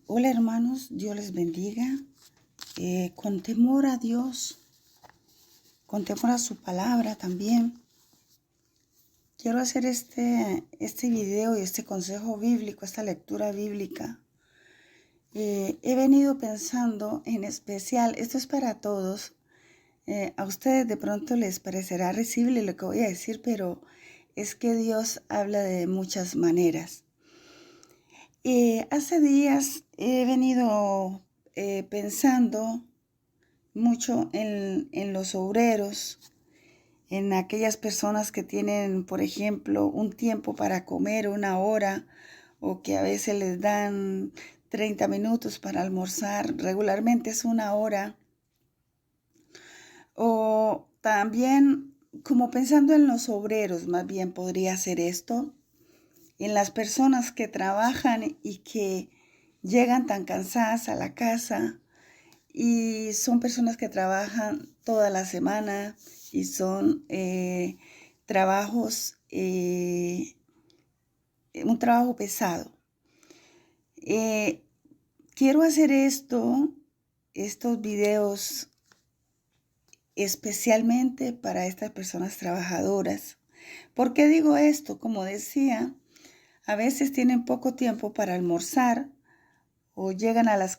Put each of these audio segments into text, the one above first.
Hola hermanos, Dios les bendiga. Con temor a Dios, con temor a su palabra también, quiero hacer este video y este consejo bíblico, esta lectura bíblica. He venido pensando en especial, esto es para todos. A ustedes de pronto les parecerá risible lo que voy a decir, pero es que Dios habla de muchas maneras. Hace días he venido pensando mucho en los obreros, en aquellas personas que tienen, por ejemplo, un tiempo para comer, una hora, o que a veces les dan 30 minutos para almorzar, regularmente es una hora. O también, como pensando en los obreros, más bien podría ser esto, en las personas que trabajan y que llegan tan cansadas a la casa, y son personas que trabajan toda la semana y son trabajos, un trabajo pesado. Quiero hacer estos videos especialmente para estas personas trabajadoras. ¿Por qué digo esto? Como decía, a veces tienen poco tiempo para almorzar o llegan a las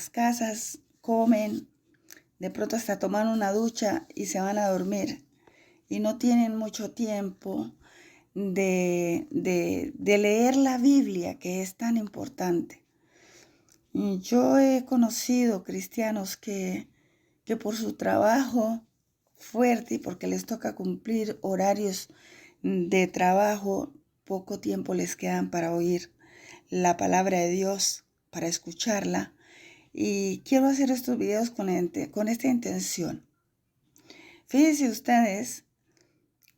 casas, comen, de pronto hasta toman una ducha y se van a dormir y no tienen mucho tiempo de leer la Biblia, que es tan importante. Yo he conocido cristianos que por su trabajo fuerte y porque les toca cumplir horarios de trabajo, poco tiempo les quedan para oír la palabra de Dios, para escucharla. Y quiero hacer estos videos con esta intención. Fíjense ustedes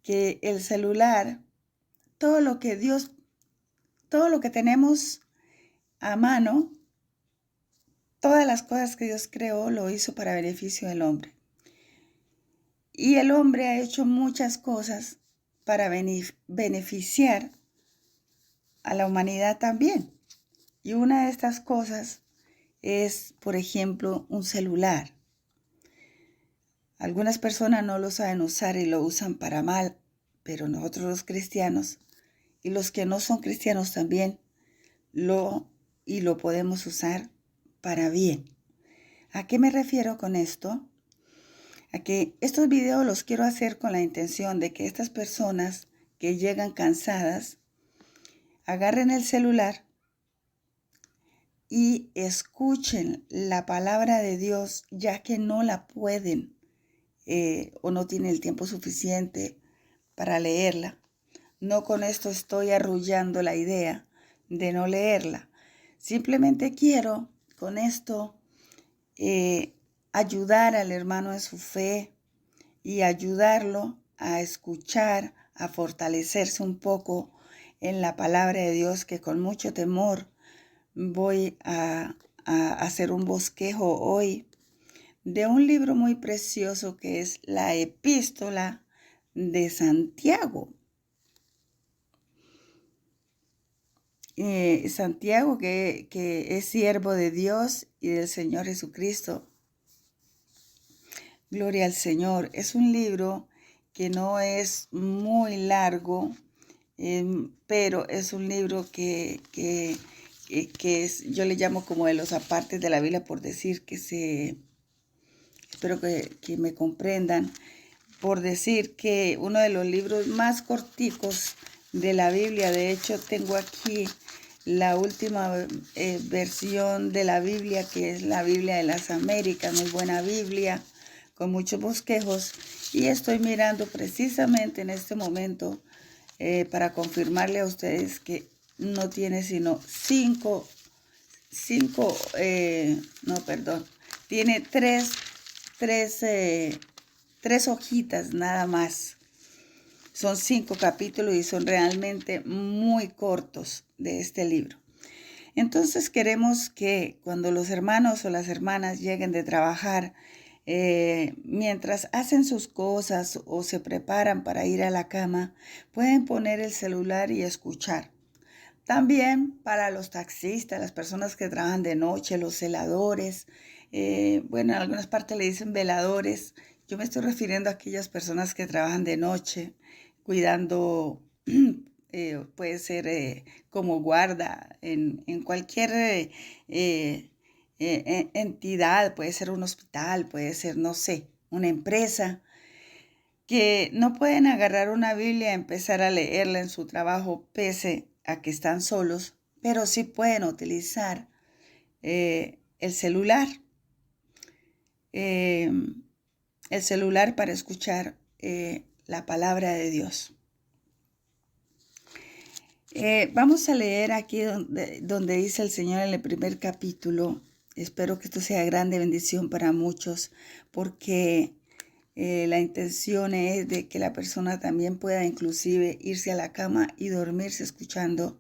que el celular, todo lo que tenemos a mano, todas las cosas que Dios creó, lo hizo para beneficio del hombre. Y el hombre ha hecho muchas cosas para beneficiar a la humanidad también. Y una de estas cosas es, por ejemplo, un celular. Algunas personas no lo saben usar y lo usan para mal, pero nosotros los cristianos y los que no son cristianos también lo podemos usar para bien. ¿A qué me refiero con esto? A que estos videos los quiero hacer con la intención de que estas personas que llegan cansadas agarren el celular y escuchen la palabra de Dios, ya que no la pueden o no tienen el tiempo suficiente para leerla. No con esto estoy arrullando la idea de no leerla. Simplemente quiero con esto ayudar al hermano en su fe y ayudarlo a escuchar, a fortalecerse un poco en la palabra de Dios, que con mucho temor voy a hacer un bosquejo hoy de un libro muy precioso que es la Epístola de Santiago. Santiago, que es siervo de Dios y del Señor Jesucristo. Gloria al Señor. Es un libro que no es muy largo, pero es un libro que es, yo le llamo como de los apartes de la Biblia, por decir espero que me comprendan, por decir que uno de los libros más corticos de la Biblia. De hecho, tengo aquí la última versión de la Biblia, que es la Biblia de las Américas, muy buena Biblia, con muchos bosquejos, y estoy mirando precisamente en este momento para confirmarle a ustedes que no tiene sino tiene tres hojitas nada más. Son 5 capítulos y son realmente muy cortos de este libro. Entonces queremos que cuando los hermanos o las hermanas lleguen de trabajar, mientras hacen sus cosas o se preparan para ir a la cama, pueden poner el celular y escuchar. También para los taxistas, las personas que trabajan de noche, los celadores, bueno, en algunas partes le dicen veladores. Yo me estoy refiriendo a aquellas personas que trabajan de noche, cuidando, puede ser como guarda en cualquier entidad, puede ser un hospital, puede ser, no sé, una empresa, que no pueden agarrar una Biblia y empezar a leerla en su trabajo pese a que están solos, pero sí pueden utilizar el celular. eh, el celular para escuchar la palabra de Dios. Vamos a leer aquí donde dice el Señor en el primer capítulo. Espero que esto sea grande bendición para muchos, porque la intención es de que la persona también pueda inclusive irse a la cama y dormirse escuchando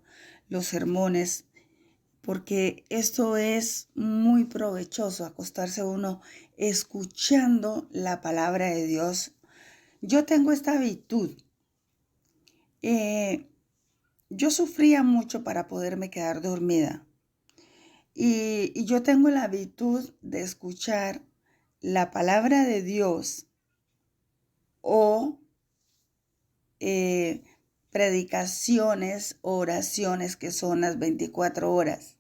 los sermones, porque esto es muy provechoso, acostarse uno escuchando la palabra de Dios. Yo tengo esta virtud. Yo sufría mucho para poderme quedar dormida. Y yo tengo la virtud de escuchar la palabra de Dios o predicaciones, oraciones que son las 24 horas.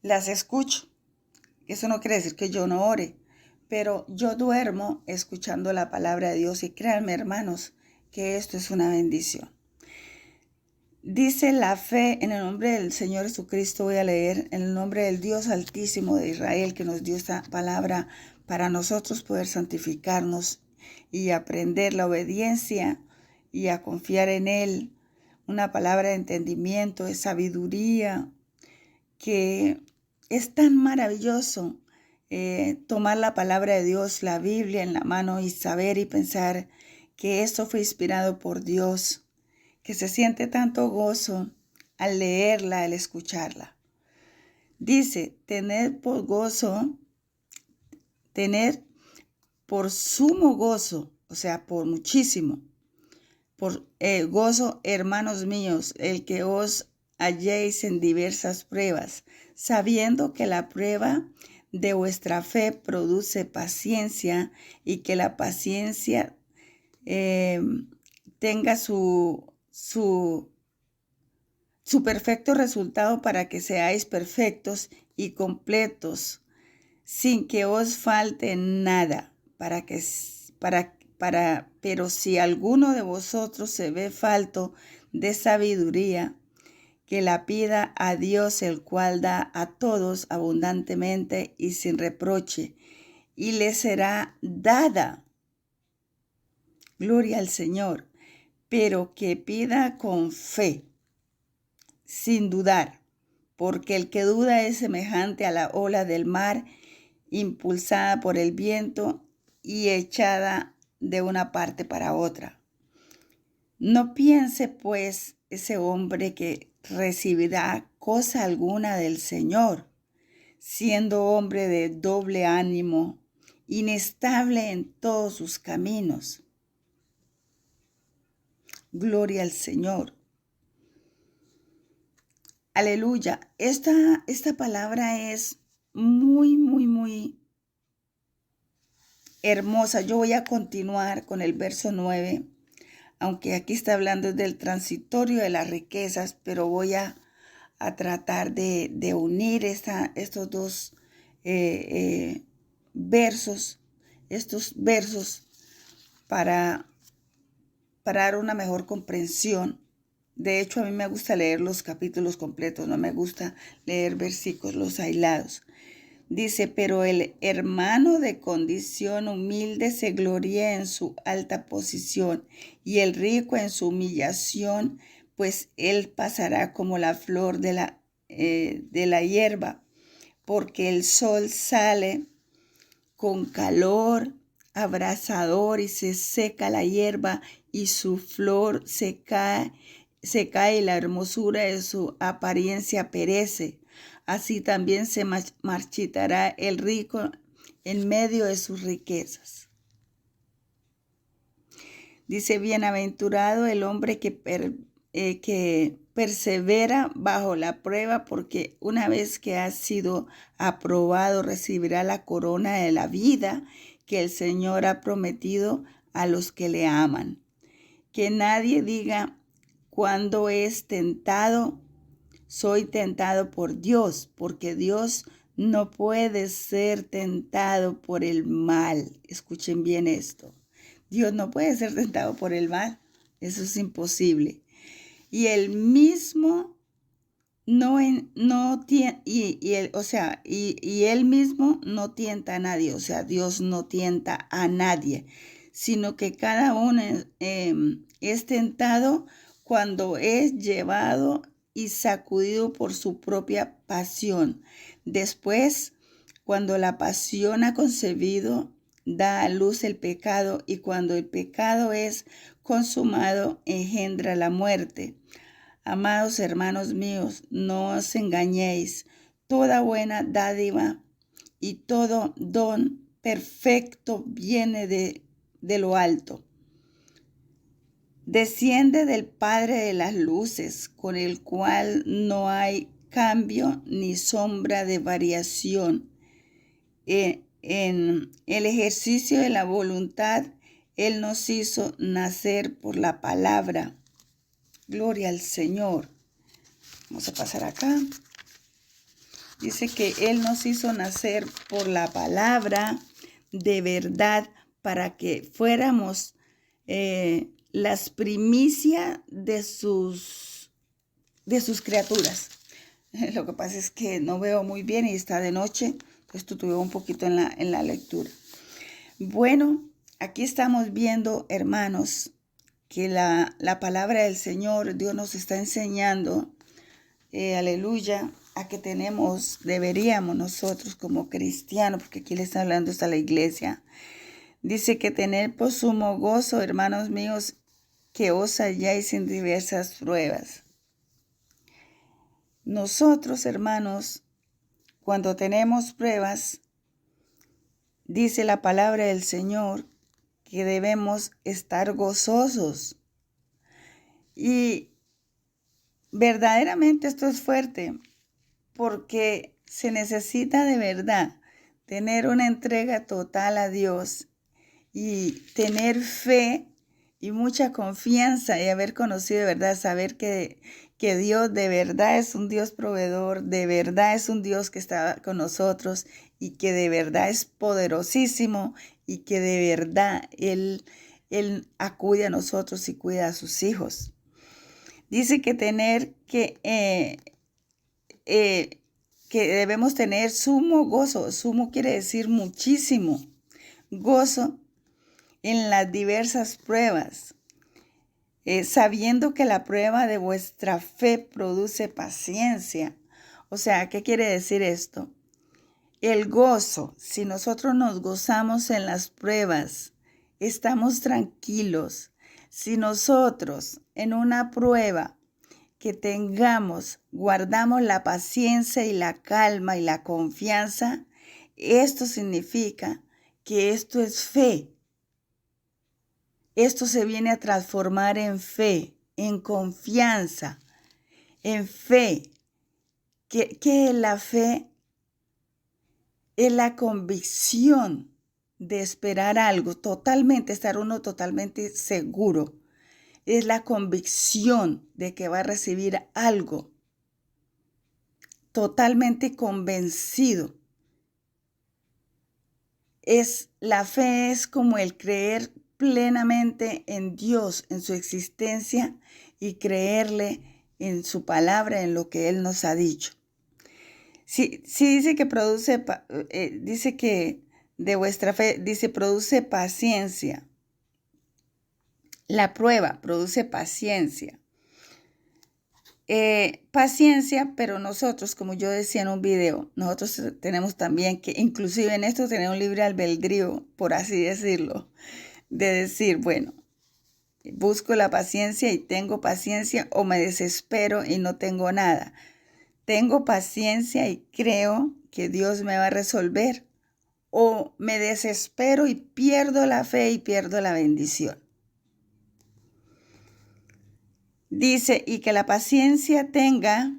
Las escucho. Eso no quiere decir que yo no ore, pero yo duermo escuchando la palabra de Dios y créanme, hermanos, que esto es una bendición. Dice la fe en el nombre del Señor Jesucristo, voy a leer en el nombre del Dios Altísimo de Israel que nos dio esta palabra para nosotros poder santificarnos y aprender la obediencia y a confiar en Él. Una palabra de entendimiento, de sabiduría, que es tan maravilloso tomar la palabra de Dios, la Biblia en la mano y saber y pensar que esto fue inspirado por Dios, que se siente tanto gozo al leerla, al escucharla. Dice, tener por sumo gozo, o sea, por muchísimo, por gozo, hermanos míos, el que os halléis en diversas pruebas, sabiendo que la prueba de vuestra fe produce paciencia y que la paciencia tenga su perfecto resultado para que seáis perfectos y completos, sin que os falte nada, pero si alguno de vosotros se ve falto de sabiduría, que la pida a Dios, el cual da a todos abundantemente y sin reproche, y le será dada. Gloria al Señor, pero que pida con fe, sin dudar, porque el que duda es semejante a la ola del mar, impulsada por el viento y echada de una parte para otra. No piense, pues, ese hombre que recibirá cosa alguna del Señor, siendo hombre de doble ánimo, inestable en todos sus caminos. Gloria al Señor. Aleluya. Esta palabra es muy, muy, muy hermosa. Yo voy a continuar con el verso 9, aunque aquí está hablando del transitorio de las riquezas, pero voy a tratar de unir estos dos versos, para dar una mejor comprensión. De hecho, a mí me gusta leer los capítulos completos, no me gusta leer versículos aislados. Dice, pero el hermano de condición humilde se gloría en su alta posición, y el rico en su humillación, pues él pasará como la flor de la hierba, porque el sol sale con calor abrasador y se seca la hierba y su flor se cae y la hermosura de su apariencia perece. Así también se marchitará el rico en medio de sus riquezas. Dice, bienaventurado el hombre que persevera bajo la prueba, porque una vez que has sido aprobado, recibirá la corona de la vida que el Señor ha prometido a los que le aman. Que nadie diga cuando es tentado, soy tentado por Dios, porque Dios no puede ser tentado por el mal. Escuchen bien esto. Dios no puede ser tentado por el mal. Eso es imposible. Y él mismo y él mismo no tienta a nadie. O sea, Dios no tienta a nadie, sino que cada uno es tentado cuando es llevado y sacudido por su propia pasión. Después, cuando la pasión ha concebido, da a luz el pecado, y cuando el pecado es consumado, engendra la muerte. Amados hermanos míos, no os engañéis. Toda buena dádiva y todo don perfecto viene de lo alto. Desciende del Padre de las luces, con el cual no hay cambio ni sombra de variación. En el ejercicio de la voluntad, Él nos hizo nacer por la palabra. Gloria al Señor. Vamos a pasar acá. Dice que Él nos hizo nacer por la palabra de verdad, para que fuéramos las primicias de sus criaturas. Lo que pasa es que no veo muy bien y está de noche, entonces tuve un poquito en la lectura. Bueno, aquí estamos viendo, hermanos, que la palabra del Señor, Dios nos está enseñando, aleluya, a que deberíamos nosotros como cristianos, porque aquí le está hablando a la iglesia, dice que tener por sumo gozo, hermanos míos, que os halláis en diversas pruebas. Nosotros, hermanos, cuando tenemos pruebas, dice la palabra del Señor que debemos estar gozosos. Y verdaderamente esto es fuerte, porque se necesita de verdad tener una entrega total a Dios y tener fe y mucha confianza, y haber conocido de verdad, saber que Dios de verdad es un Dios proveedor, de verdad es un Dios que está con nosotros y que de verdad es poderosísimo y que de verdad Él acude a nosotros y cuida a sus hijos. Dice que que debemos tener sumo gozo. Sumo quiere decir muchísimo gozo en las diversas pruebas, sabiendo que la prueba de vuestra fe produce paciencia. O sea, ¿qué quiere decir esto? El gozo, si nosotros nos gozamos en las pruebas, estamos tranquilos. Si nosotros en una prueba que tengamos, guardamos la paciencia y la calma y la confianza, esto significa que esto es fe. Esto se viene a transformar en fe, en confianza, en fe. ¿Qué es la fe? Es la convicción de esperar algo, estar uno totalmente seguro. Es la convicción de que va a recibir algo, totalmente convencido. La fe es como el creer plenamente en Dios, en su existencia, y creerle en su palabra, en lo que Él nos ha dicho. Sí dice que dice que de vuestra fe, dice, produce paciencia. La prueba produce paciencia. Paciencia, pero nosotros, como yo decía en un video, nosotros tenemos también que, inclusive en esto, tener un libre albedrío, por así decirlo, de decir, bueno, busco la paciencia y tengo paciencia, o me desespero y no tengo nada. Tengo paciencia y creo que Dios me va a resolver, o me desespero y pierdo la fe y pierdo la bendición. Dice, y que la paciencia tenga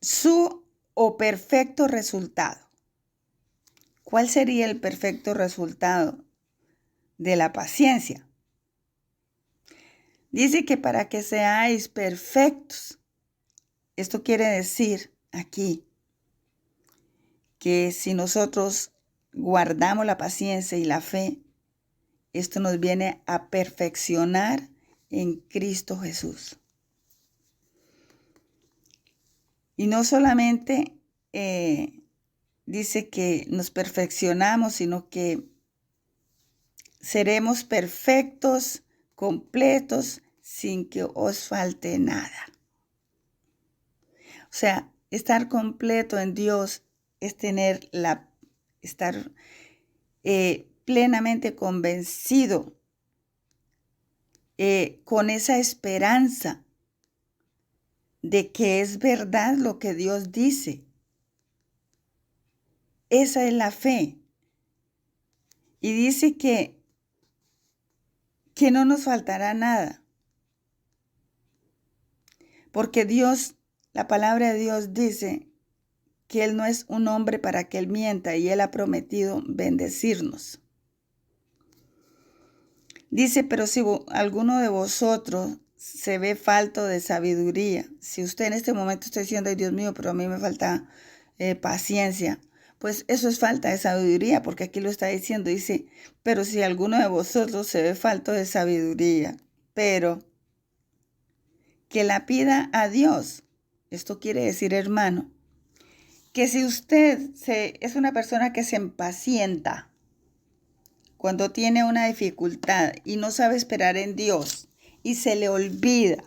su o perfecto resultado. ¿Cuál sería el perfecto resultado de la paciencia? Dice que para que seáis perfectos. Esto quiere decir aquí que si nosotros guardamos la paciencia y la fe, esto nos viene a perfeccionar en Cristo Jesús. Y no solamente dice que nos perfeccionamos, sino que seremos perfectos, completos, sin que os falte nada. O sea, estar completo en Dios es estar plenamente convencido, con esa esperanza de que es verdad lo que Dios dice. Esa es la fe. Y dice que no nos faltará nada. Porque Dios, la palabra de Dios dice que Él no es un hombre para que Él mienta y Él ha prometido bendecirnos. Dice, pero si alguno de vosotros se ve falto de sabiduría, si usted en este momento está diciendo, ay Dios mío, pero a mí me falta paciencia, pues eso es falta de sabiduría, porque aquí lo está diciendo, dice, pero si alguno de vosotros se ve falto de sabiduría, pero que la pida a Dios. Esto quiere decir, hermano, que si usted es una persona que se impacienta cuando tiene una dificultad y no sabe esperar en Dios y se le olvida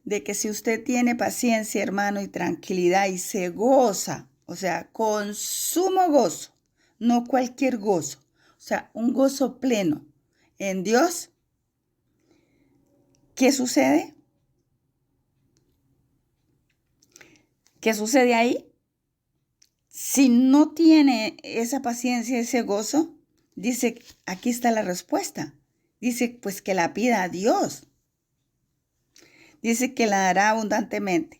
de que si usted tiene paciencia, hermano, y tranquilidad y se goza, o sea, con sumo gozo, no cualquier gozo, o sea, un gozo pleno en Dios, ¿qué sucede? ¿Qué sucede ahí? Si no tiene esa paciencia, ese gozo, dice, aquí está la respuesta. Dice, pues que la pida a Dios. Dice que la dará abundantemente.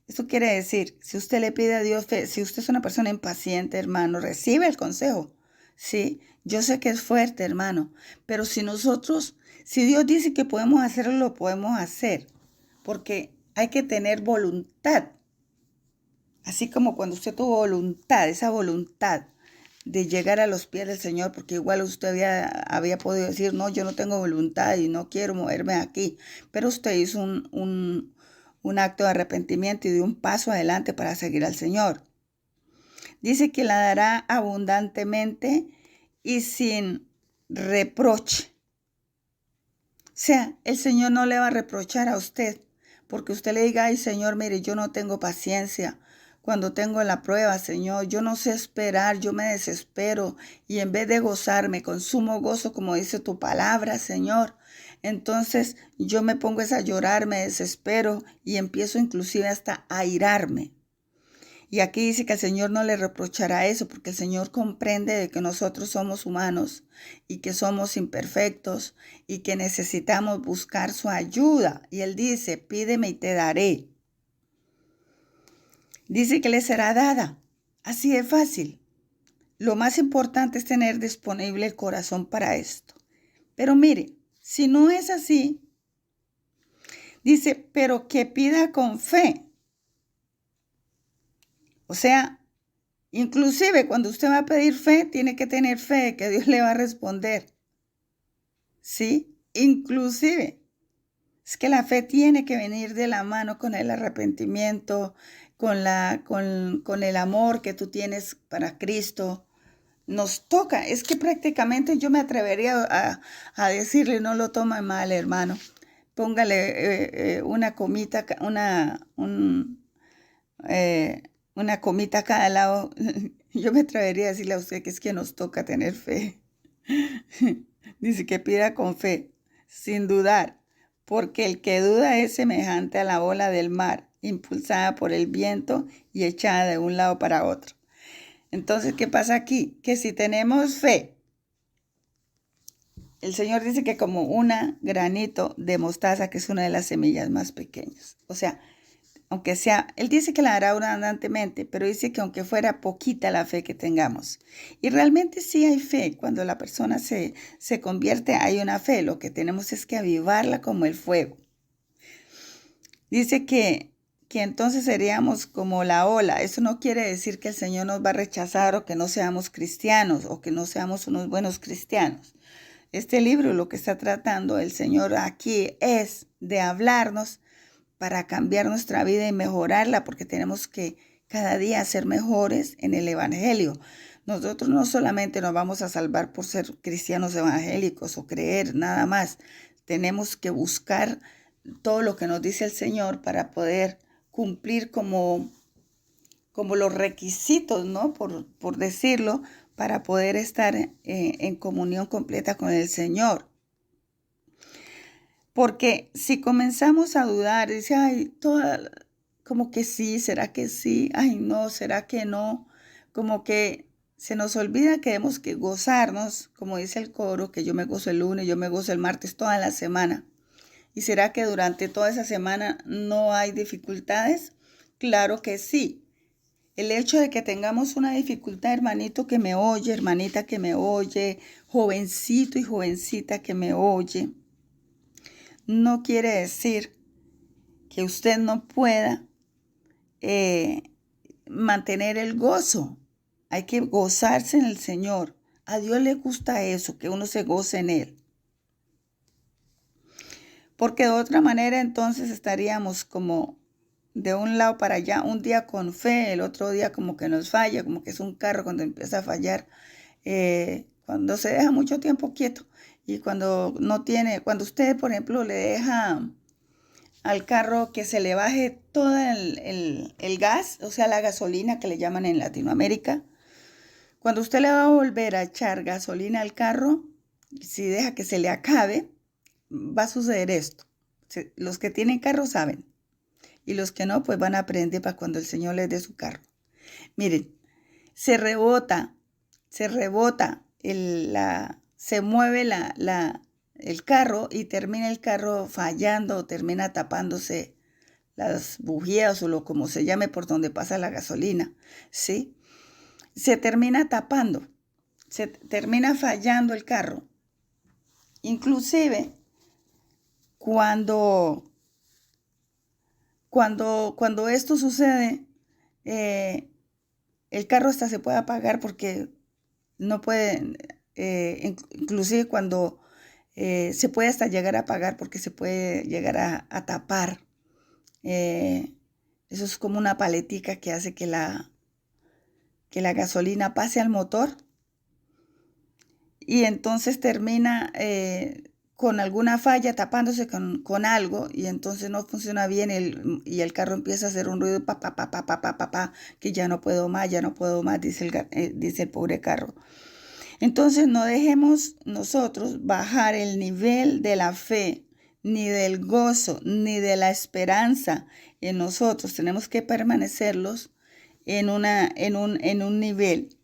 Esto quiere decir, si usted le pide a Dios, si usted es una persona impaciente, hermano, recibe el consejo. Sí, yo sé que es fuerte, hermano, pero si Dios dice que podemos hacerlo, lo podemos hacer, porque hay que tener voluntad. Así como cuando usted tuvo voluntad, esa voluntad de llegar a los pies del Señor, porque igual usted había podido decir, no, yo no tengo voluntad y no quiero moverme aquí, pero usted hizo un acto de arrepentimiento y dio un paso adelante para seguir al Señor. Dice que la dará abundantemente y sin reproche. O sea, el Señor no le va a reprochar a usted, porque usted le diga, ay Señor, mire, yo no tengo paciencia. Cuando tengo la prueba, Señor, yo no sé esperar, yo me desespero y en vez de gozarme con sumo gozo, como dice tu palabra, Señor, entonces yo me pongo a llorar, me desespero y empiezo inclusive hasta a airarme. Y aquí dice que el Señor no le reprochará eso, porque el Señor comprende de que nosotros somos humanos y que somos imperfectos y que necesitamos buscar su ayuda. Y Él dice, pídeme y te daré. Dice que le será dada. Así de fácil. Lo más importante es tener disponible el corazón para esto. Pero mire, si no es así, dice, pero que pida con fe. O sea, inclusive cuando usted va a pedir fe, tiene que tener fe de que Dios le va a responder. ¿Sí? Inclusive. Es que la fe tiene que venir de la mano con el arrepentimiento, con el amor que tú tienes para Cristo. Nos toca, es que prácticamente yo me atrevería a decirle, no lo tome mal, hermano. Póngale una comita, una comita a cada lado. Yo me atrevería a decirle a usted que es que nos toca tener fe. Dice que pida con fe, sin dudar, porque el que duda es semejante a la ola del mar, impulsada por el viento y echada de un lado para otro. Entonces, ¿qué pasa aquí? Que si tenemos fe el Señor dice que como una granito de mostaza, que es una de las semillas más pequeñas. O sea, aunque sea, Él dice que la hará abundantemente, pero dice que aunque fuera poquita la fe que tengamos. Y realmente sí hay fe. Cuando la persona se convierte, hay una fe. Lo que tenemos es que avivarla como el fuego. Dice que entonces seríamos como la ola. Eso no quiere decir que el Señor nos va a rechazar o que no seamos cristianos o que no seamos unos buenos cristianos. Este libro lo que está tratando el Señor aquí es de hablarnos para cambiar nuestra vida y mejorarla, porque tenemos que cada día ser mejores en el Evangelio. Nosotros no solamente nos vamos a salvar por ser cristianos evangélicos o creer nada más. Tenemos que buscar todo lo que nos dice el Señor para poder cumplir como los requisitos, ¿no? Por decirlo, para poder estar en comunión completa con el Señor. Porque si comenzamos a dudar, dice, ay, como que sí, ¿será que sí? Ay, no, ¿será que no? Como que se nos olvida que tenemos que gozarnos, como dice el coro, que yo me gozo el lunes, yo me gozo el martes, toda la semana. ¿Y será que durante toda esa semana no hay dificultades? Claro que sí. El hecho de que tengamos una dificultad, hermanito que me oye, hermanita que me oye, jovencito y jovencita que me oye, no quiere decir que usted no pueda mantener el gozo. Hay que gozarse en el Señor. A Dios le gusta eso, que uno se goce en Él. Porque de otra manera entonces estaríamos como de un lado para allá, un día con fe, el otro día como que nos falla, como que es un carro cuando empieza a fallar, cuando se deja mucho tiempo quieto y cuando no tiene, cuando usted, por ejemplo, le deja al carro que se le baje todo el gas, o sea, la gasolina que le llaman en Latinoamérica, cuando usted le va a volver a echar gasolina al carro, si deja que se le acabe, va a suceder esto. Los que tienen carro saben. Y los que no, pues van a aprender para cuando el Señor les dé su carro. Miren, se rebota, se mueve el carro y termina el carro fallando o termina tapándose las bujías o lo como se llame por donde pasa la gasolina, ¿sí? Se termina tapando, se termina fallando el carro. Inclusive, cuando esto sucede, el carro hasta se puede apagar porque no puede, inclusive cuando se puede hasta llegar a apagar porque se puede llegar a tapar. Eso es como una paletica que hace que la gasolina pase al motor y entonces termina con alguna falla tapándose con algo y entonces no funciona bien y el carro empieza a hacer un ruido que ya no puedo más, dice el pobre carro. Entonces no dejemos nosotros bajar el nivel de la fe, ni del gozo, ni de la esperanza en nosotros. Tenemos que permanecerlos en un nivel.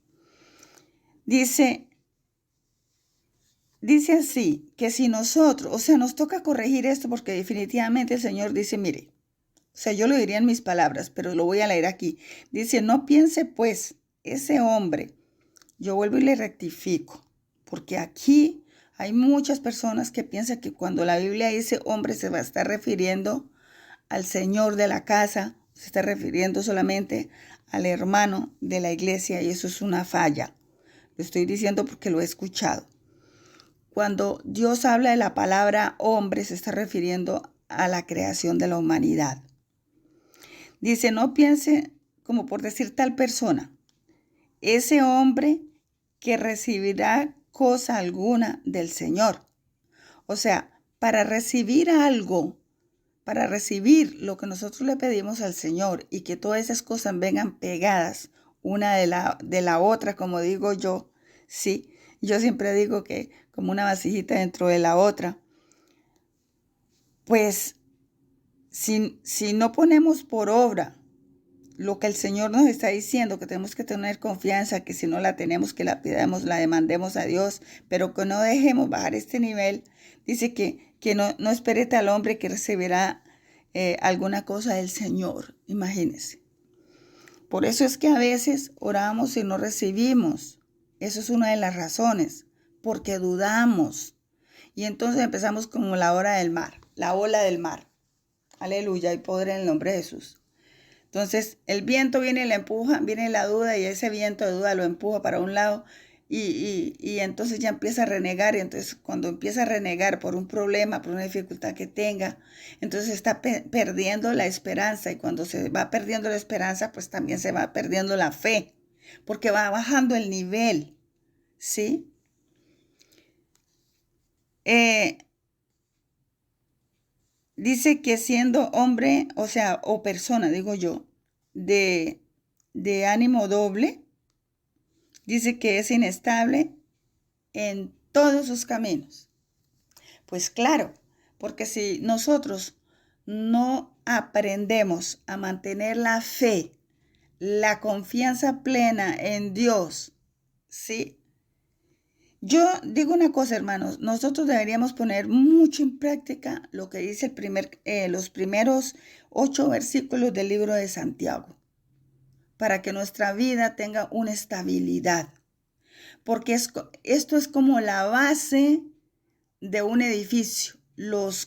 Dice así, que si nosotros, o sea, nos toca corregir esto porque definitivamente el Señor dice, mire, o sea, yo lo diría en mis palabras, pero lo voy a leer aquí. Dice, no piense pues ese hombre, yo vuelvo y le rectifico, porque aquí hay muchas personas que piensan que cuando la Biblia dice hombre se va a estar refiriendo al señor de la casa, se está refiriendo solamente al hermano de la iglesia y eso es una falla. Lo estoy diciendo porque lo he escuchado. Cuando Dios habla de la palabra hombre, se está refiriendo a la creación de la humanidad. Dice, no piense como por decir tal persona, ese hombre que recibirá cosa alguna del Señor. O sea, para recibir algo, para recibir lo que nosotros le pedimos al Señor y que todas esas cosas vengan pegadas una de la otra, como digo yo, sí, yo siempre digo que como una vasijita dentro de la otra, pues si no ponemos por obra lo que el Señor nos está diciendo, que tenemos que tener confianza, que si no la tenemos, que la pidamos, la demandemos a Dios, pero que no dejemos bajar este nivel. Dice que no espere al hombre que recibirá alguna cosa del Señor. Imagínense. Por eso es que a veces oramos y no recibimos. Eso es una de las razones, porque dudamos. Y entonces empezamos como la hora del mar, la ola del mar. Aleluya, y poder en el nombre de Jesús. Entonces el viento viene y la empuja, viene la duda y ese viento de duda lo empuja para un lado y entonces ya empieza a renegar. Y entonces cuando empieza a renegar por un problema, por una dificultad que tenga, entonces está perdiendo la esperanza. Y cuando se va perdiendo la esperanza, pues también se va perdiendo la fe, porque va bajando el nivel, ¿sí? Dice que siendo hombre, o sea, o persona, digo yo, de ánimo doble, dice que es inestable en todos sus caminos. Pues claro, porque si nosotros no aprendemos a mantener la fe, la confianza plena en Dios, ¿sí? Yo digo una cosa, hermanos, nosotros deberíamos poner mucho en práctica lo que dice los primeros 8 versículos del libro de Santiago, para que nuestra vida tenga una estabilidad. Porque esto es como la base de un edificio,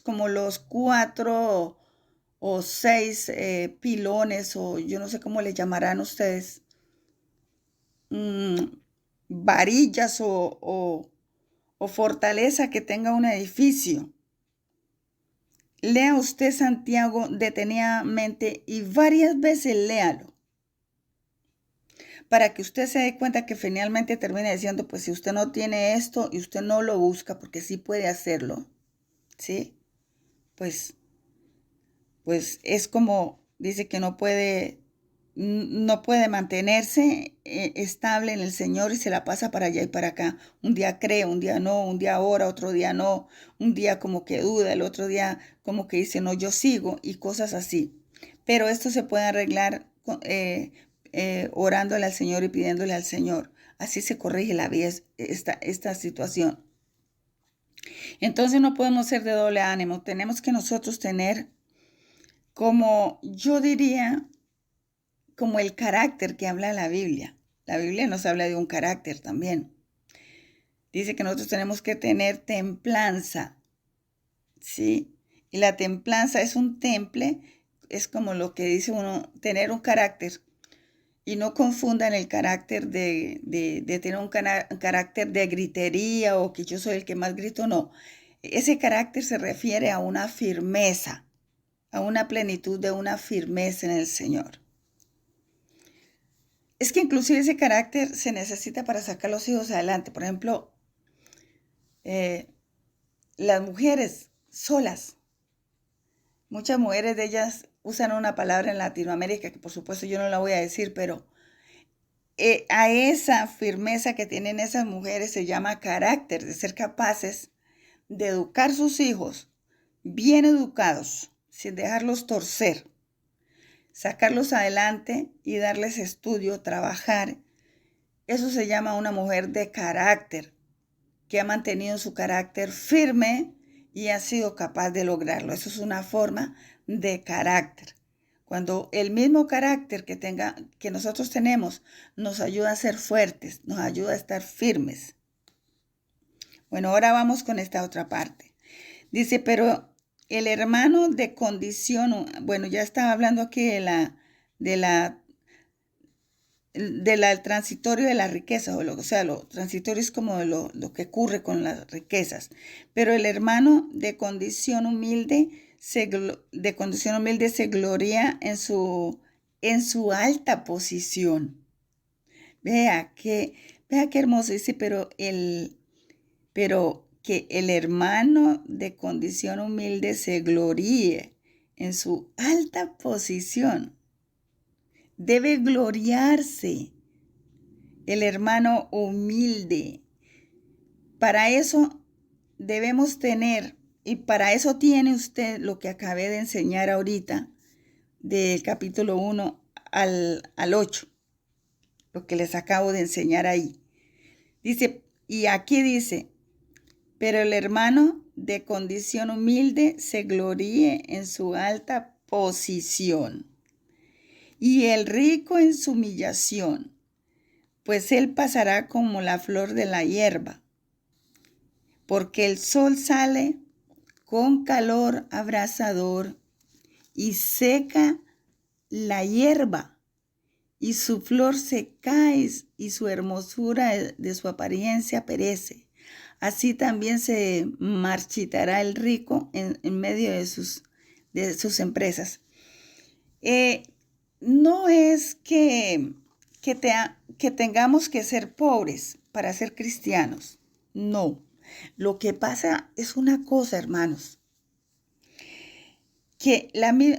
como los 4 o 6 pilones, o yo no sé cómo le llamarán ustedes, varillas o fortaleza que tenga un edificio. Lea usted Santiago detenidamente y varias veces léalo, para que usted se dé cuenta que finalmente termine diciendo, pues si usted no tiene esto y usted no lo busca, porque sí puede hacerlo, ¿sí? Pues es como dice que no puede mantenerse estable en el Señor y se la pasa para allá y para acá. Un día cree, un día no, un día ora, otro día no, un día como que duda, el otro día como que dice, no, yo sigo y cosas así. Pero esto se puede arreglar orándole al Señor y pidiéndole al Señor. Así se corrige la vida, esta situación. Entonces no podemos ser de doble ánimo. Tenemos que nosotros tener, como yo diría, como el carácter que habla la Biblia. La Biblia nos habla de un carácter también. Dice que nosotros tenemos que tener templanza, ¿sí? Y la templanza es un temple, es como lo que dice uno, tener un carácter. Y no confundan el carácter de tener un carácter de gritería o que yo soy el que más grito, no. Ese carácter se refiere a una firmeza, a una plenitud de una firmeza en el Señor. Es que inclusive ese carácter se necesita para sacar a los hijos adelante. Por ejemplo, las mujeres solas. Muchas mujeres de ellas usan una palabra en Latinoamérica que por supuesto yo no la voy a decir, pero a esa firmeza que tienen esas mujeres se llama carácter, de ser capaces de educar sus hijos bien educados, sin dejarlos torcer, sacarlos adelante y darles estudio, trabajar. Eso se llama una mujer de carácter, que ha mantenido su carácter firme y ha sido capaz de lograrlo. Eso es una forma de carácter. Cuando el mismo carácter que nosotros tenemos nos ayuda a ser fuertes, nos ayuda a estar firmes. Bueno, ahora vamos con esta otra parte. Dice, pero el hermano de condición, bueno, ya estaba hablando aquí del transitorio de la riqueza, o sea, lo transitorio es como lo que ocurre con las riquezas, pero el hermano de condición humilde se gloria en su alta posición. Vea qué hermoso dice, pero que el hermano de condición humilde se gloríe en su alta posición. Debe gloriarse el hermano humilde. Para eso debemos tener, y para eso tiene usted lo que acabé de enseñar ahorita, del capítulo 1 al 8, lo que les acabo de enseñar ahí. Dice, y aquí dice, pero el hermano de condición humilde se gloríe en su alta posición, y el rico en su humillación, pues él pasará como la flor de la hierba, porque el sol sale con calor abrasador y seca la hierba, y su flor se cae y su hermosura de su apariencia perece. Así también se marchitará el rico en medio de sus empresas. No es que tengamos que ser pobres para ser cristianos. No. Lo que pasa es una cosa, hermanos, que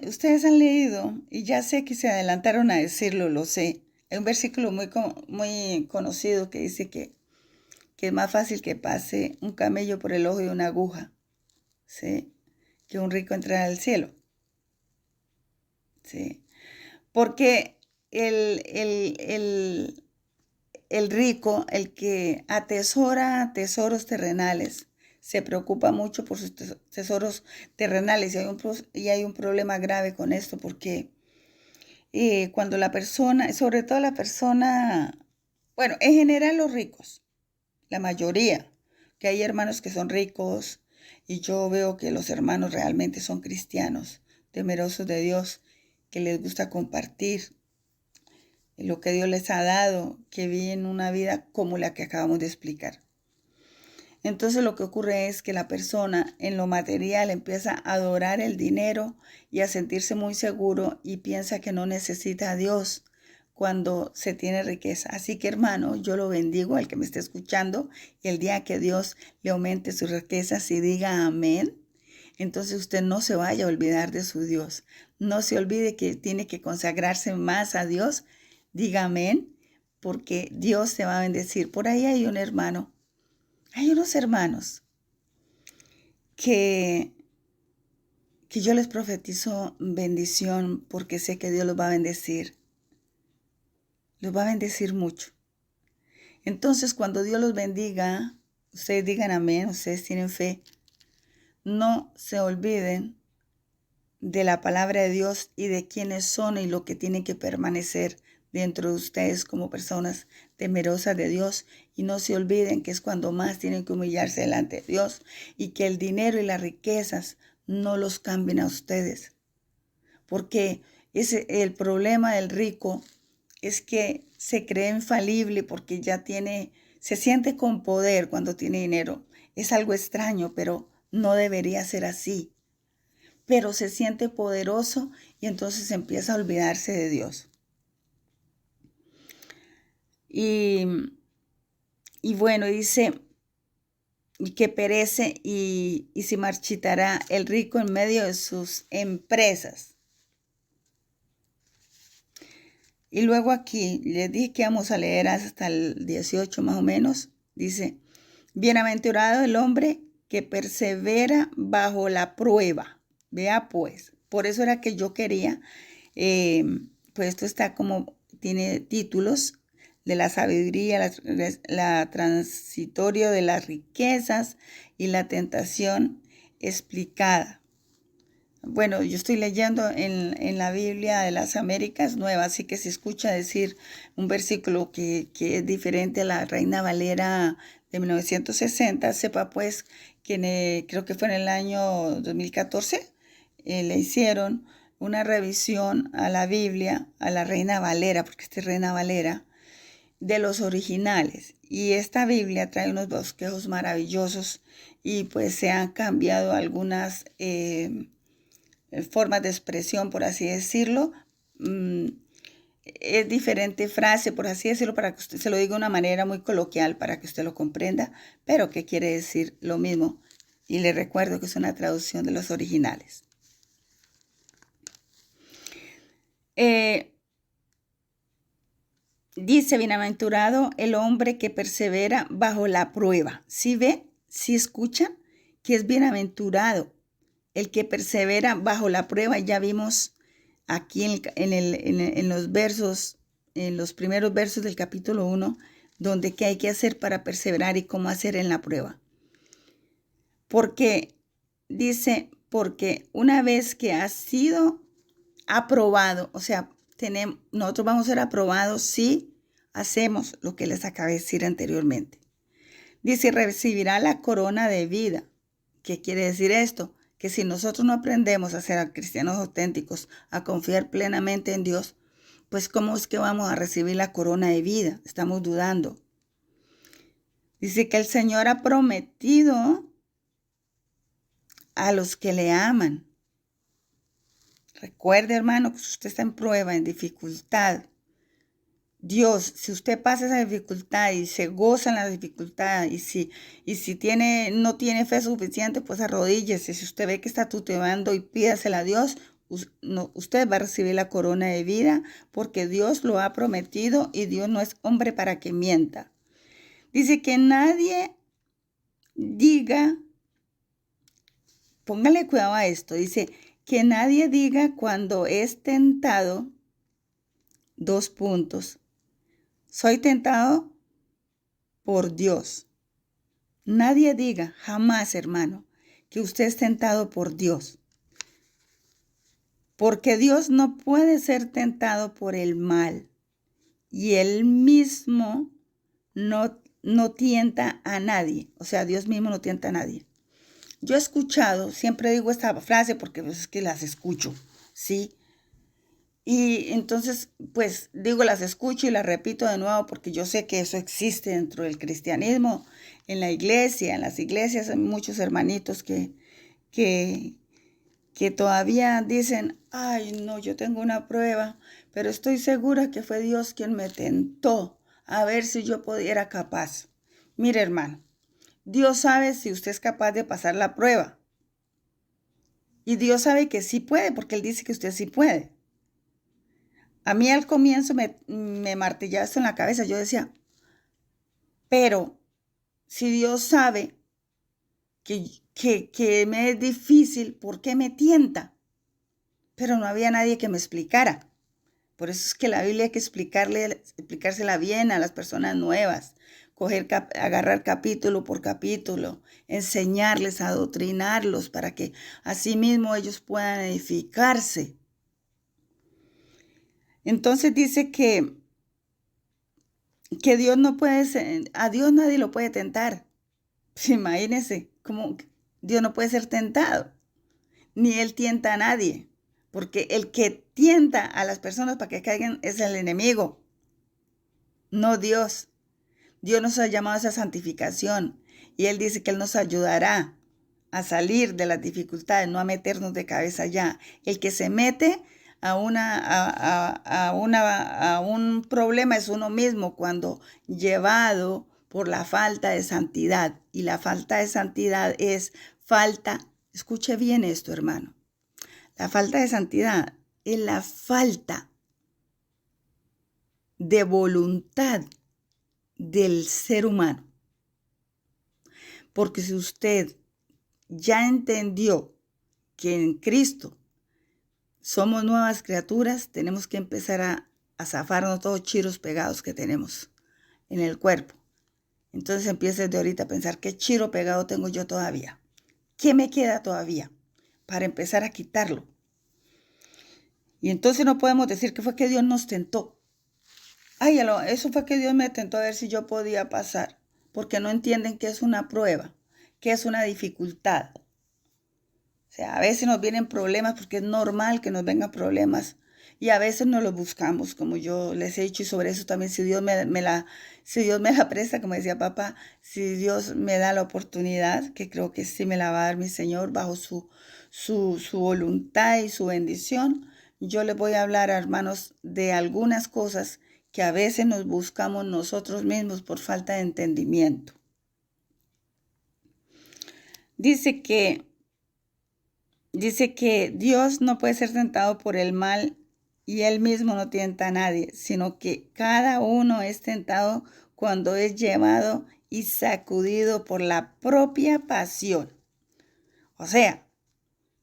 ustedes han leído, y ya sé que se adelantaron a decirlo, lo sé. Hay un versículo muy conocido que dice que es más fácil que pase un camello por el ojo de una aguja, ¿sí?, que un rico entrar al cielo. ¿Sí? Porque el rico, el que atesora tesoros terrenales, se preocupa mucho por sus tesoros terrenales, y hay un problema grave con esto, porque cuando la persona, sobre todo la persona, bueno, en general los ricos, la mayoría, que hay hermanos que son ricos, y yo veo que los hermanos realmente son cristianos, temerosos de Dios, que les gusta compartir lo que Dios les ha dado, que viven una vida como la que acabamos de explicar. Entonces lo que ocurre es que la persona en lo material empieza a adorar el dinero y a sentirse muy seguro y piensa que no necesita a Dios cuando se tiene riqueza. Así que, hermano, yo lo bendigo al que me esté escuchando, y el día que Dios le aumente sus riquezas y diga amén, entonces usted no se vaya a olvidar de su Dios. No se olvide que tiene que consagrarse más a Dios. Diga amén, porque Dios te va a bendecir. Por ahí hay un hermano, hay unos hermanos que yo les profetizo bendición, porque sé que Dios los va a bendecir. Los va a bendecir mucho. Entonces, cuando Dios los bendiga, ustedes digan amén, ustedes tienen fe. No se olviden de la palabra de Dios y de quiénes son y lo que tienen que permanecer dentro de ustedes como personas temerosas de Dios. Y no se olviden que es cuando más tienen que humillarse delante de Dios, y que el dinero y las riquezas no los cambien a ustedes. Porque el problema del rico es que se cree infalible porque se siente con poder cuando tiene dinero. Es algo extraño, pero no debería ser así. Pero se siente poderoso y entonces empieza a olvidarse de Dios. Y bueno, dice que perece y se marchitará el rico en medio de sus empresas. Y luego aquí les dije que vamos a leer hasta el 18 más o menos. Dice, bienaventurado el hombre que persevera bajo la prueba. Vea pues, por eso era que yo quería, pues esto está tiene títulos de la sabiduría, la transitorio de las riquezas y la tentación explicada. Bueno, yo estoy leyendo en la Biblia de las Américas Nueva, así que si escucha decir un versículo que es diferente a la Reina Valera de 1960, sepa pues que creo que fue en el año 2014, le hicieron una revisión a la Biblia, a la Reina Valera, porque esta es Reina Valera, de los originales. Y esta Biblia trae unos bosquejos maravillosos, y pues se han cambiado algunas formas de expresión, por así decirlo. Es diferente frase, por así decirlo, para que usted se lo diga de una manera muy coloquial para que usted lo comprenda, pero que quiere decir lo mismo. Y le recuerdo que es una traducción de los originales. Dice, bienaventurado el hombre que persevera bajo la prueba. ¿Sí ve? ¿Sí escucha? Que es bienaventurado el que persevera bajo la prueba. Ya vimos aquí en los versos, en los primeros versos del capítulo 1, donde qué hay que hacer para perseverar y cómo hacer en la prueba. Porque dice, porque una vez que ha sido aprobado, o sea, nosotros vamos a ser aprobados si hacemos lo que les acabé de decir anteriormente. Dice, recibirá la corona de vida. ¿Qué quiere decir esto? Que si nosotros no aprendemos a ser cristianos auténticos, a confiar plenamente en Dios, pues ¿cómo es que vamos a recibir la corona de vida? Estamos dudando. Dice que el Señor ha prometido a los que le aman. Recuerde, hermano, que si usted está en prueba, en dificultad, Dios, si usted pasa esa dificultad y se goza en la dificultad y si no tiene fe suficiente, pues arrodíllese. Si usted ve que está tuteando y pídasela a Dios, usted va a recibir la corona de vida porque Dios lo ha prometido y Dios no es hombre para que mienta. Dice que nadie diga, póngale cuidado a esto, dice que nadie diga cuando es tentado, 2 puntos. Soy tentado por Dios. Nadie diga jamás, hermano, que usted es tentado por Dios. Porque Dios no puede ser tentado por el mal. Y Él mismo no tienta a nadie. O sea, Dios mismo no tienta a nadie. Yo he escuchado, siempre digo esta frase porque es que las escucho, ¿sí? Y entonces, pues digo, las escucho y las repito de nuevo porque yo sé que eso existe dentro del cristianismo, en la iglesia, en las iglesias hay muchos hermanitos que todavía dicen, ay, no, yo tengo una prueba, pero estoy segura que fue Dios quien me tentó a ver si yo era capaz. Mire, hermano, Dios sabe si usted es capaz de pasar la prueba. Y Dios sabe que sí puede, porque Él dice que usted sí puede. A mí al comienzo me martillaba esto en la cabeza. Yo decía, pero si Dios sabe que me es difícil, ¿por qué me tienta? Pero no había nadie que me explicara. Por eso es que la Biblia hay que explicársela bien a las personas nuevas, agarrar capítulo por capítulo, enseñarles, adoctrinarlos para que así mismo ellos puedan edificarse. Entonces dice que Dios no puede a Dios nadie lo puede tentar. Pues imagínense cómo Dios no puede ser tentado, ni Él tienta a nadie, porque el que tienta a las personas para que caigan es el enemigo, no Dios. Dios nos ha llamado a esa santificación y Él dice que Él nos ayudará a salir de las dificultades, no a meternos de cabeza allá. El que se mete a un problema es uno mismo cuando llevado por la falta de santidad. Y la falta de santidad es escuche bien esto, hermano. La falta de santidad es la falta de voluntad del ser humano. Porque si usted ya entendió que en Cristo somos nuevas criaturas, tenemos que empezar a zafarnos todos los chiros pegados que tenemos en el cuerpo. Entonces empieza de ahorita a pensar, ¿qué chiro pegado tengo yo todavía? ¿Qué me queda todavía? Para empezar a quitarlo. Y entonces no podemos decir que fue que Dios nos tentó. Ay, eso fue que Dios me tentó a ver si yo podía pasar. Porque no entienden que es una prueba, que es una dificultad. O sea, a veces nos vienen problemas porque es normal que nos vengan problemas y a veces no los buscamos, como yo les he dicho, y sobre eso también, si Dios si Dios me la presta, como decía papá, si Dios me da la oportunidad, que creo que sí me la va a dar mi Señor bajo su voluntad y su bendición, yo les voy a hablar, hermanos, de algunas cosas que a veces nos buscamos nosotros mismos por falta de entendimiento. Dice que Dios no puede ser tentado por el mal y Él mismo no tienta a nadie, sino que cada uno es tentado cuando es llevado y sacudido por la propia pasión. O sea,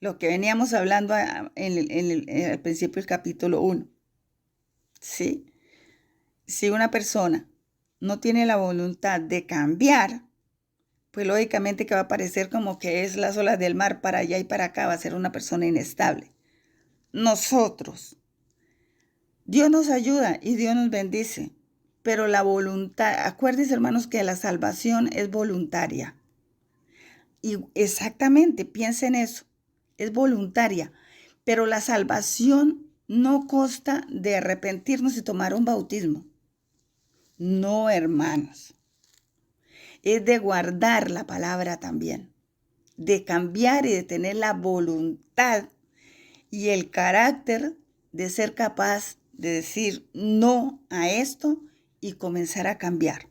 lo que veníamos hablando al principio del capítulo 1. ¿Sí? Si una persona no tiene la voluntad de cambiar, pues lógicamente que va a parecer como que es las olas del mar para allá y para acá, va a ser una persona inestable. Nosotros, Dios nos ayuda y Dios nos bendice, pero la voluntad, acuérdense hermanos que la salvación es voluntaria. Y exactamente, piensen eso, es voluntaria, pero la salvación no consta de arrepentirnos y tomar un bautismo. No, hermanos. Es de guardar la palabra también, de cambiar y de tener la voluntad y el carácter de ser capaz de decir no a esto y comenzar a cambiar.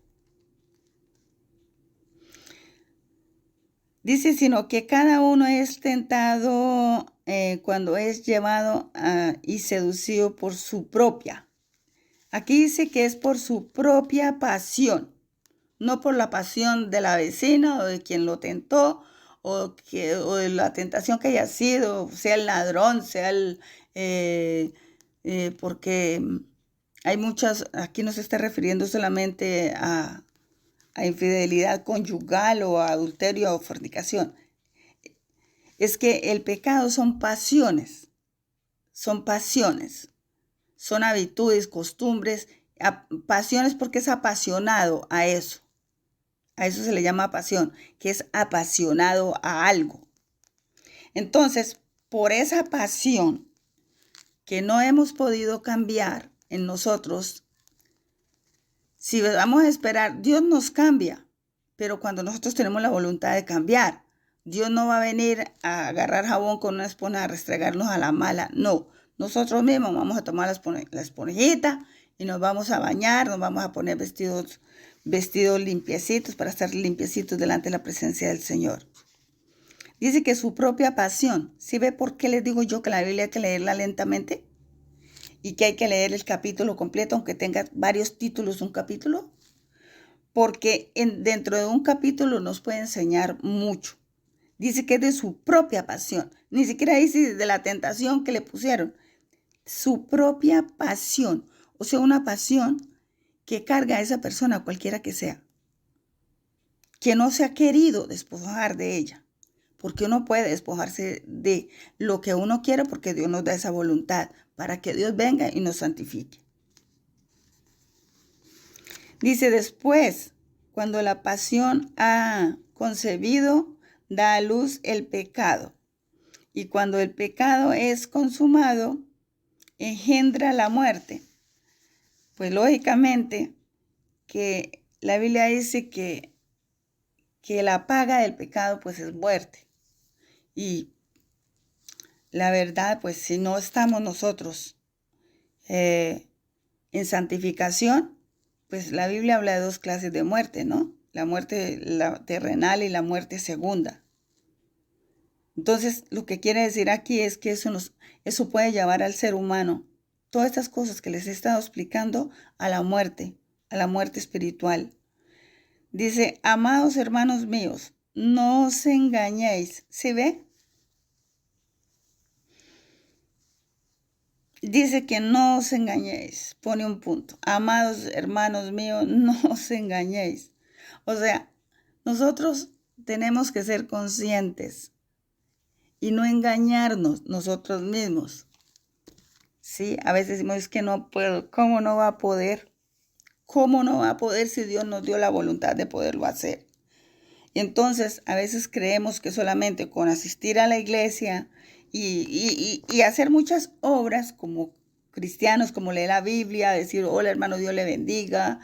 Dice, sino que cada uno es tentado cuando es llevado y seducido por su propia. Aquí dice que es por su propia pasión, no por la pasión de la vecina o de quien lo tentó o de la tentación que haya sido, sea el ladrón, sea porque hay muchas, aquí no se está refiriendo solamente a infidelidad conyugal o a adulterio o fornicación. Es que el pecado son pasiones, son habitudes, costumbres, pasiones porque es apasionado a eso. A eso se le llama pasión, que es apasionado a algo. Entonces, por esa pasión que no hemos podido cambiar en nosotros, si vamos a esperar, Dios nos cambia, pero cuando nosotros tenemos la voluntad de cambiar, Dios no va a venir a agarrar jabón con una esponja a restregarnos a la mala. No, nosotros mismos vamos a tomar la esponjita y nos vamos a bañar, nos vamos a poner vestidos limpiecitos para estar limpiecitos delante de la presencia del Señor. Dice que su propia pasión. ¿Sí ve por qué les digo yo que la Biblia hay que leerla lentamente? Y que hay que leer el capítulo completo, aunque tenga varios títulos un capítulo. Porque dentro de un capítulo nos puede enseñar mucho. Dice que es de su propia pasión. Ni siquiera dice de la tentación que le pusieron. Su propia pasión. O sea, una pasión que carga a esa persona, cualquiera que sea. Que no se ha querido despojar de ella. Porque uno puede despojarse de lo que uno quiere porque Dios nos da esa voluntad para que Dios venga y nos santifique. Dice después, cuando la pasión ha concebido, da a luz el pecado. Y cuando el pecado es consumado, engendra la muerte. Pues lógicamente que la Biblia dice que la paga del pecado pues es muerte. Y la verdad, pues si no estamos nosotros en santificación, pues la Biblia habla de dos clases de muerte, ¿no? La muerte terrenal y la muerte segunda. Entonces, lo que quiere decir aquí es que eso puede llevar al ser humano, todas estas cosas que les he estado explicando, a la muerte espiritual. Dice, amados hermanos míos, no os engañéis. ¿Sí ve? Dice que no os engañéis. Pone un punto. Amados hermanos míos, no os engañéis. O sea, nosotros tenemos que ser conscientes y no engañarnos nosotros mismos. Sí, a veces decimos, es que no puedo. ¿Cómo no va a poder? ¿Cómo no va a poder si Dios nos dio la voluntad de poderlo hacer? Y entonces, a veces creemos que solamente con asistir a la iglesia y hacer muchas obras como cristianos, como leer la Biblia, decir, hola hermano, Dios le bendiga,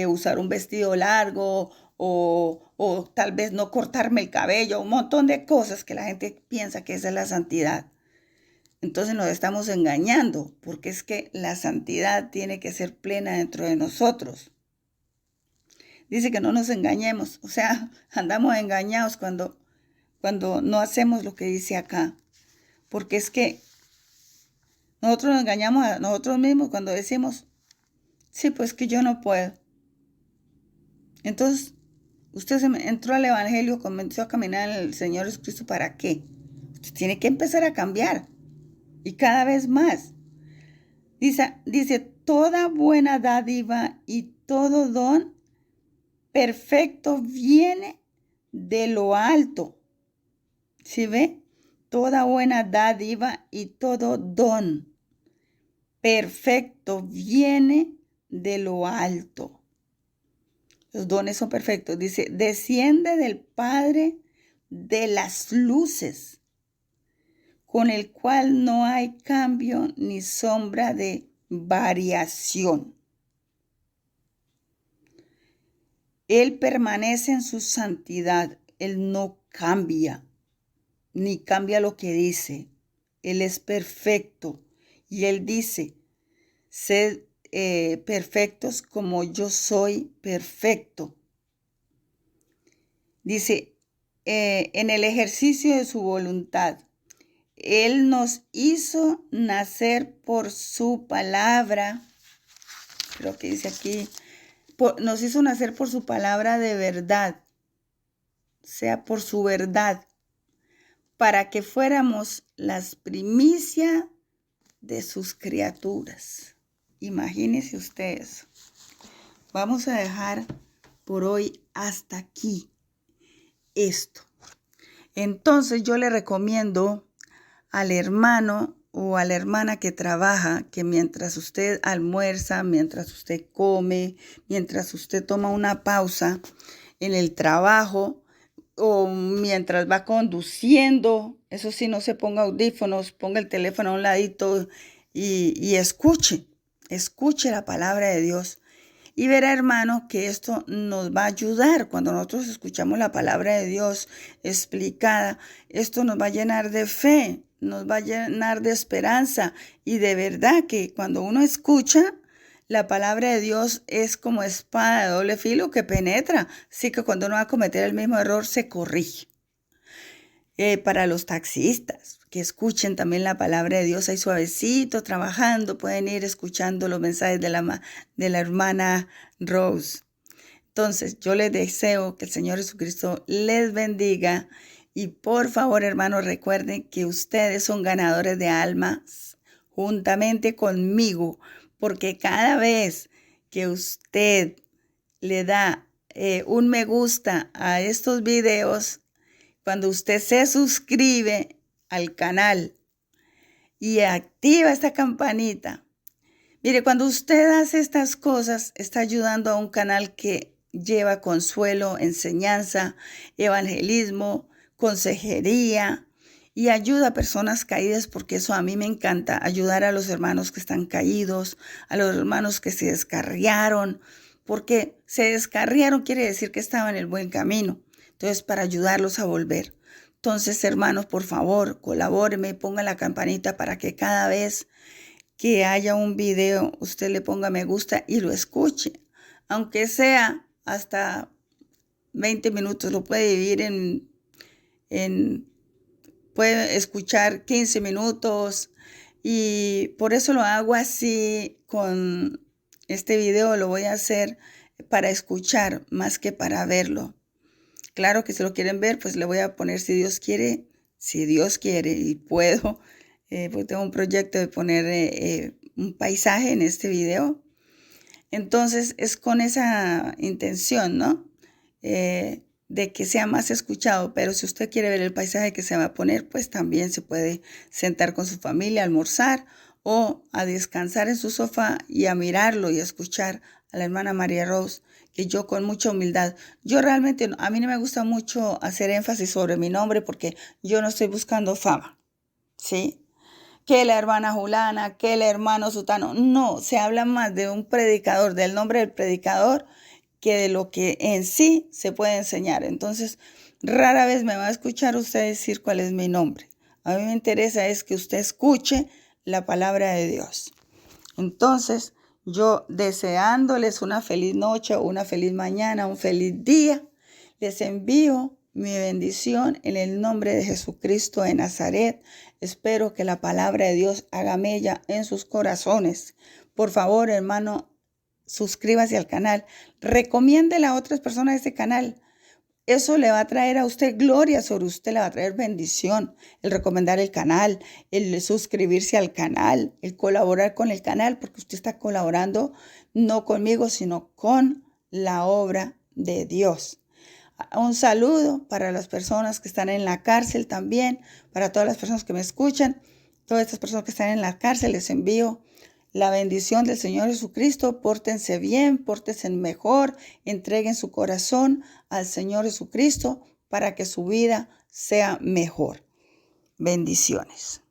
usar un vestido largo o tal vez no cortarme el cabello, un montón de cosas que la gente piensa que esa es la santidad. Entonces nos estamos engañando, porque es que la santidad tiene que ser plena dentro de nosotros. Dice que no nos engañemos, o sea, andamos engañados cuando no hacemos lo que dice acá. Porque es que nosotros nos engañamos a nosotros mismos cuando decimos, sí, pues que yo no puedo. Entonces, usted entró al Evangelio, comenzó a caminar en el Señor Jesucristo, ¿para qué? Usted tiene que empezar a cambiar y cada vez más. Dice, toda buena dádiva y todo don perfecto viene de lo alto. ¿Sí ve? Toda buena dádiva y todo don perfecto viene de lo alto. Los dones son perfectos. Dice, desciende del Padre de las luces, con el cual no hay cambio ni sombra de variación. Él permanece en su santidad. Él no cambia, ni cambia lo que dice. Él es perfecto. Y Él dice, sed perfectos como yo soy perfecto. Dice, en el ejercicio de su voluntad. Él nos hizo nacer por su palabra. Creo que dice aquí, nos hizo nacer por su palabra de verdad. Sea por su verdad. Para que fuéramos las primicias de sus criaturas. Imagínense ustedes. Vamos a dejar por hoy hasta aquí esto. Entonces yo le recomiendo al hermano o a la hermana que trabaja, que mientras usted almuerza, mientras usted come, mientras usted toma una pausa en el trabajo o mientras va conduciendo, eso sí, no se ponga audífonos, ponga el teléfono a un ladito y escuche la palabra de Dios. Y verá, hermano, que esto nos va a ayudar cuando nosotros escuchamos la palabra de Dios explicada. Esto nos va a llenar de fe, nos va a llenar de esperanza. Y de verdad que cuando uno escucha, la palabra de Dios es como espada de doble filo que penetra. Así que cuando uno va a cometer el mismo error, se corrige. Para los taxistas, que escuchen también la palabra de Dios ahí suavecito, trabajando, pueden ir escuchando los mensajes de la hermana Rose. Entonces, yo les deseo que el Señor Jesucristo les bendiga y por favor, hermanos, recuerden que ustedes son ganadores de almas juntamente conmigo, porque cada vez que usted le da un me gusta a estos videos, cuando usted se suscribe al canal y activa esta campanita, mire, cuando usted hace estas cosas, está ayudando a un canal que lleva consuelo, enseñanza, evangelismo, consejería y ayuda a personas caídas, porque eso a mí me encanta, ayudar a los hermanos que están caídos, a los hermanos que se descarriaron, porque se descarriaron quiere decir que estaban en el buen camino. Entonces, para ayudarlos a volver. Entonces, hermanos, por favor, colabóreme, ponga la campanita para que cada vez que haya un video, usted le ponga me gusta y lo escuche. Aunque sea hasta 20 minutos, lo puede dividir puede escuchar 15 minutos. Y por eso lo hago así con este video, lo voy a hacer para escuchar más que para verlo. Claro que si lo quieren ver, pues le voy a poner si Dios quiere y puedo, pues tengo un proyecto de poner un paisaje en este video. Entonces es con esa intención, ¿no? De que sea más escuchado, pero si usted quiere ver el paisaje que se va a poner, pues también se puede sentar con su familia, almorzar o a descansar en su sofá y a mirarlo y a escuchar a la hermana María Rose, que yo con mucha humildad, yo realmente, a mí no me gusta mucho hacer énfasis sobre mi nombre porque yo no estoy buscando fama, ¿sí? Que la hermana Julana, que el hermano Sutano, no, se habla más de un predicador, del nombre del predicador, que de lo que en sí se puede enseñar. Entonces, rara vez me va a escuchar usted decir cuál es mi nombre. A mí me interesa es que usted escuche la palabra de Dios. Entonces, yo deseándoles una feliz noche, una feliz mañana, un feliz día, les envío mi bendición en el nombre de Jesucristo de Nazaret. Espero que la palabra de Dios haga mella en sus corazones. Por favor, hermano, suscríbase al canal. Recomiéndele a otras personas este canal. eso le va a traer a usted gloria sobre usted, le va a traer bendición. El recomendar el canal, el suscribirse al canal, el colaborar con el canal, porque usted está colaborando no conmigo, sino con la obra de Dios. Un saludo para las personas que están en la cárcel también, para todas las personas que me escuchan, todas estas personas que están en la cárcel, les envío la bendición del Señor Jesucristo. Pórtense bien, pórtense mejor, entreguen su corazón al Señor Jesucristo para que su vida sea mejor. Bendiciones.